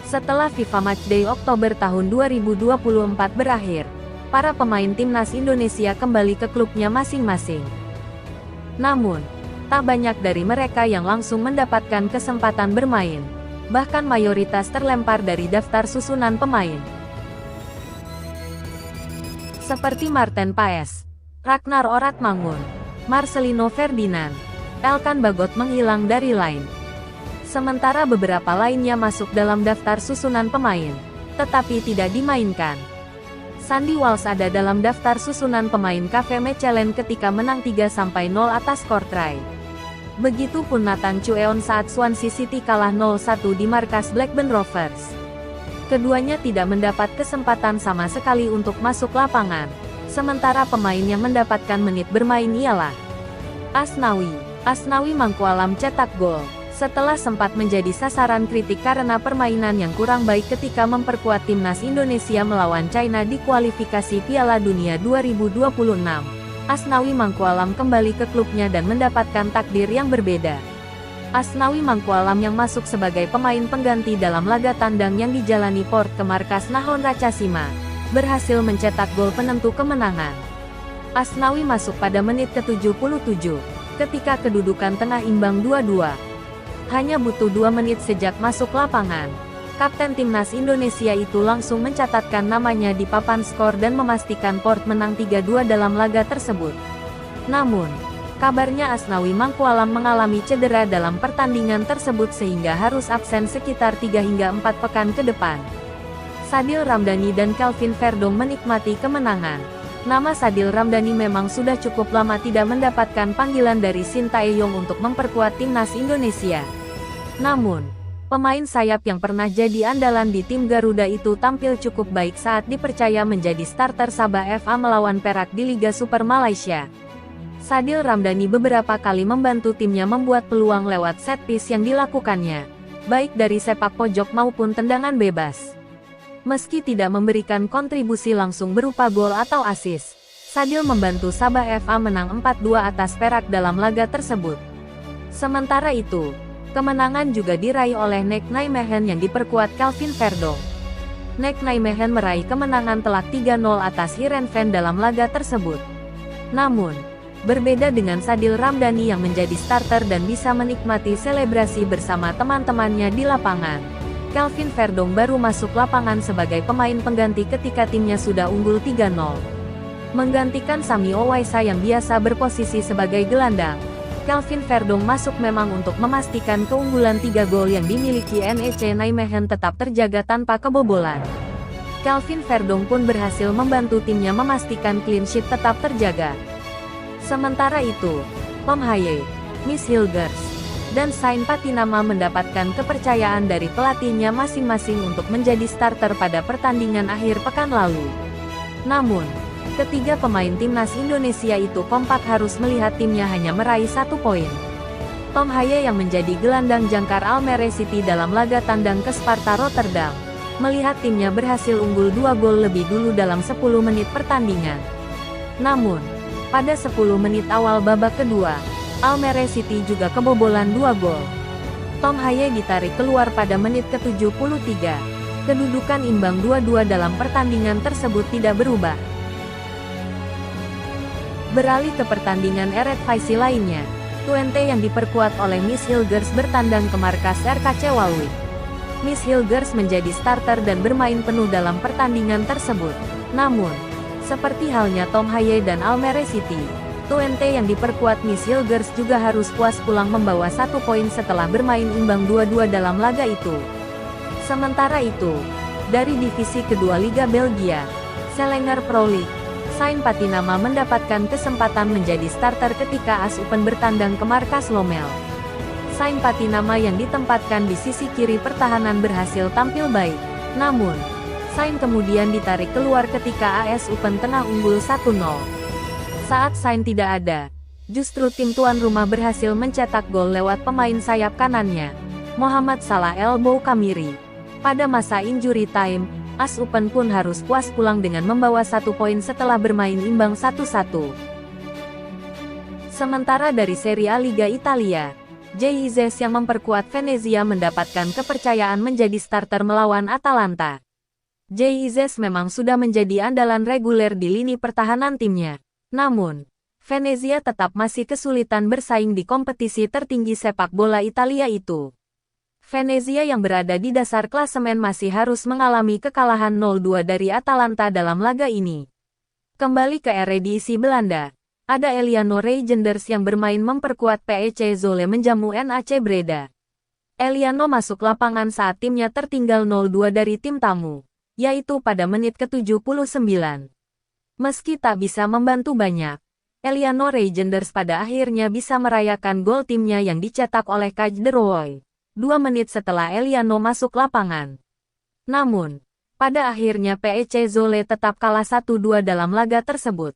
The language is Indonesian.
Setelah FIFA Matchday Oktober tahun 2024 berakhir, para pemain timnas Indonesia kembali ke klubnya masing-masing. Namun, tak banyak dari mereka yang langsung mendapatkan kesempatan bermain. Bahkan mayoritas terlempar dari daftar susunan pemain. Seperti Marten Paes, Ragnar Oratmangun, Marcelino Ferdinand, Elkan Bagot menghilang dari line. Sementara beberapa lainnya masuk dalam daftar susunan pemain, tetapi tidak dimainkan. Sandy Walsh ada dalam daftar susunan pemain KV Mechelen ketika menang 3-0 atas Kortrijk. Begitupun Nathan Chueon saat Swansea City kalah 0-1 di markas Blackburn Rovers. Keduanya tidak mendapat kesempatan sama sekali untuk masuk lapangan, sementara pemain yang mendapatkan menit bermain ialah Asnawi Mangkualam cetak gol. Setelah sempat menjadi sasaran kritik karena permainan yang kurang baik ketika memperkuat timnas Indonesia melawan China di kualifikasi Piala Dunia 2026, Asnawi Mangkualam kembali ke klubnya dan mendapatkan takdir yang berbeda. Asnawi Mangkualam yang masuk sebagai pemain pengganti dalam laga tandang yang dijalani Port ke markas Nahon Ratchasima, berhasil mencetak gol penentu kemenangan. Asnawi masuk pada menit ke-77, ketika kedudukan tengah imbang 2-2. Hanya butuh 2 menit sejak masuk lapangan, kapten timnas Indonesia itu langsung mencatatkan namanya di papan skor dan memastikan Port menang 3-2 dalam laga tersebut. Namun, kabarnya Asnawi Mangkualam mengalami cedera dalam pertandingan tersebut sehingga harus absen sekitar 3 hingga 4 pekan ke depan. Sadil Ramdhani dan Kelvin Verdong menikmati kemenangan. Nama Sadil Ramdhani memang sudah cukup lama tidak mendapatkan panggilan dari Sintayong untuk memperkuat timnas Indonesia. Namun, pemain sayap yang pernah jadi andalan di tim Garuda itu tampil cukup baik saat dipercaya menjadi starter Sabah FA melawan Perak di Liga Super Malaysia. Sadil Ramdhani beberapa kali membantu timnya membuat peluang lewat set piece yang dilakukannya, baik dari sepak pojok maupun tendangan bebas. Meski tidak memberikan kontribusi langsung berupa gol atau assist, Sadil membantu Sabah FA menang 4-2 atas Perak dalam laga tersebut. Sementara itu, kemenangan juga diraih oleh Nick Nijmegen yang diperkuat Kelvin Verdong. Nick Nijmegen meraih kemenangan telak 3-0 atas Heerenveen dalam laga tersebut. Namun, berbeda dengan Sadil Ramdhani yang menjadi starter dan bisa menikmati selebrasi bersama teman-temannya di lapangan, Kelvin Verdong baru masuk lapangan sebagai pemain pengganti ketika timnya sudah unggul 3-0. Menggantikan Sami Owaisa yang biasa berposisi sebagai gelandang, Kelvin Verdong masuk memang untuk memastikan keunggulan 3 gol yang dimiliki NEC Nijmegen tetap terjaga tanpa kebobolan. Kelvin Verdong pun berhasil membantu timnya memastikan clean sheet tetap terjaga. Sementara itu, Tom Haye, Miss Hilgers, dan Sain Patinama mendapatkan kepercayaan dari pelatihnya masing-masing untuk menjadi starter pada pertandingan akhir pekan lalu. Namun, ketiga pemain timnas Indonesia itu kompak harus melihat timnya hanya meraih 1 poin. Tom Haye yang menjadi gelandang jangkar Almere City dalam laga tandang ke Sparta Rotterdam, melihat timnya berhasil unggul 2 gol lebih dulu dalam 10 menit pertandingan. Namun, pada 10 menit awal babak kedua, Almere City juga kebobolan 2 gol. Tom Haye ditarik keluar pada menit ke-73. Kedudukan imbang 2-2 dalam pertandingan tersebut tidak berubah. Beralih ke pertandingan Eredivisie lainnya, Twente yang diperkuat oleh Miss Hilgers bertandang ke markas RKC Waalwijk. Miss Hilgers menjadi starter dan bermain penuh dalam pertandingan tersebut. Namun, seperti halnya Tom Haye dan Almere City, Twente yang diperkuat Miss Hilgers juga harus puas pulang membawa 1 poin setelah bermain imbang 2-2 dalam laga itu. Sementara itu, dari divisi kedua Liga Belgia, Selangor Pro League, Sain Patinama mendapatkan kesempatan menjadi starter ketika AS Open bertandang ke markas Lommel. Sain Patinama yang ditempatkan di sisi kiri pertahanan berhasil tampil baik. Namun, Sain kemudian ditarik keluar ketika AS Open tengah unggul 1-0. Saat Sain tidak ada, justru tim tuan rumah berhasil mencetak gol lewat pemain sayap kanannya, Mohamed Salah El Boukamiri. Pada masa injury time, AS Open pun harus puas pulang dengan membawa 1 poin setelah bermain imbang 1-1. Sementara dari Serie A Liga Italia, Jesus yang memperkuat Venezia mendapatkan kepercayaan menjadi starter melawan Atalanta. Jesus memang sudah menjadi andalan reguler di lini pertahanan timnya. Namun, Venezia tetap masih kesulitan bersaing di kompetisi tertinggi sepak bola Italia itu. Venezia yang berada di dasar klasemen masih harus mengalami kekalahan 0-2 dari Atalanta dalam laga ini. Kembali ke Eredivisie Belanda, ada Eliano Reijenders yang bermain memperkuat PEC Zwolle menjamu NAC Breda. Eliano masuk lapangan saat timnya tertinggal 0-2 dari tim tamu, yaitu pada menit ke-79. Meski tak bisa membantu banyak, Eliano Reijenders pada akhirnya bisa merayakan gol timnya yang dicetak oleh Kaj de Rooij 2 menit setelah Eliano masuk lapangan. Namun, pada akhirnya PEC Zwolle tetap kalah 1-2 dalam laga tersebut.